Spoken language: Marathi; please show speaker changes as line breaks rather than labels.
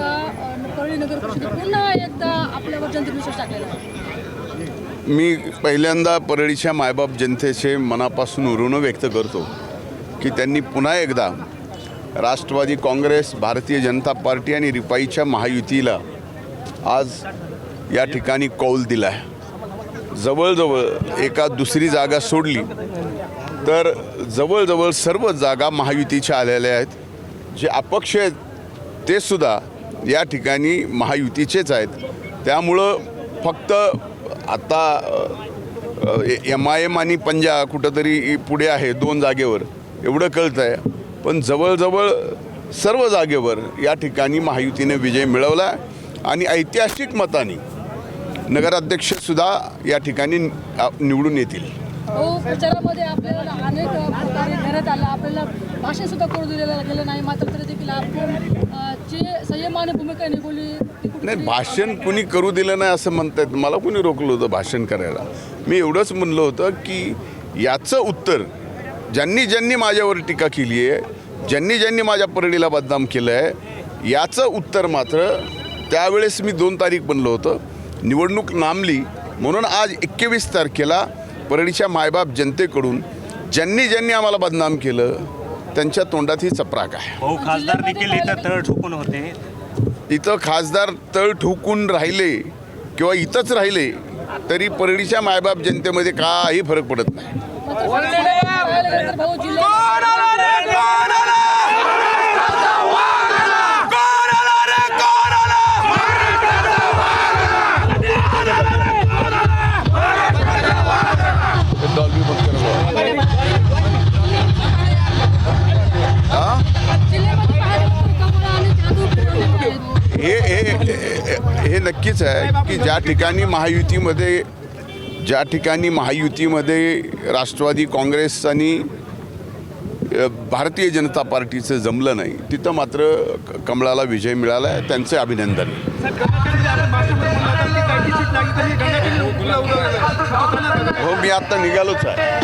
आता परळी नगर परिषद पुन्हा एकदा आपल्यावर जनतेने विश्वास टाकलेला आहे.
मी पहिल्यांदा परळीच्या मायबाप जनतेचे मनापासून ऋण व्यक्त करतो की त्यांनी पुन्हा एकदा राष्ट्रवादी काँग्रेस, भारतीय जनता पार्टी आणि रिपाईच्या महायुतीला आज या ठिकाणी कौल दिला आहे. जवळजवळ एका दुसरी जागा सोडली तर जवळजवळ सर्व जागा महायुतीच्या आलेल्या आहेत. जे अपक्ष आहेत ते सुद्धा या ठिकाणी महायुतीचेच आहेत. त्यामुळं फक्त आता MIM आणि पंजा कुठंतरी पुढे आहे 2 जागेवर एवढं कळतं आहे. पण जवळजवळ सर्व जागेवर या ठिकाणी महायुतीने विजय मिळवला आणि ऐतिहासिक मताने नगराध्यक्षसुद्धा या ठिकाणी निवडून येतील.
प्रचारामध्ये आपल्याला अनेक प्रकारे घेण्यात आलं, आपल्याला भाषण सुद्धा करू दिलेलं गेलं नाही. मात्र तरी देखील आपण जे संयमाने भूमिका निभवली
नाही. भाषण कुणी करू दिलं नाही असं म्हणतात. मला कुणी रोखलं होतं भाषण करायला? मी एवढंच म्हणलं होतं की याचं उत्तर ज्यांनी माझ्यावर टीका केली आहे, ज्यांनी माझ्या परळीला बदनाम केलं आहे, याचं उत्तर मात्र त्यावेळेस मी 2 तारीख बनलं होतं. निवडणूक लांबली म्हणून आज 21 तारखेला परळीच्या मायबाप जनतेकडून ज्यांनी आम्हाला बदनाम केलं त्यांच्या तोंडात ही चपराक आहे.
खासदार देखील इथं तळ ठोकून होते.
इथं खासदार तळ ठोकून राहिले किंवा इथंच राहिले तरी परळीच्या मायबाप जनतेमध्ये काही फरक पडत नाही. हे नक्कीच आहे की ज्या ठिकाणी महायुतीमध्ये राष्ट्रवादी काँग्रेस आणि भारतीय जनता पार्टीचं जमलं नाही तिथं मात्र कमळाला विजय मिळाला आहे. त्यांचे अभिनंदन. हो, मी आत्ता निघालोच आहे.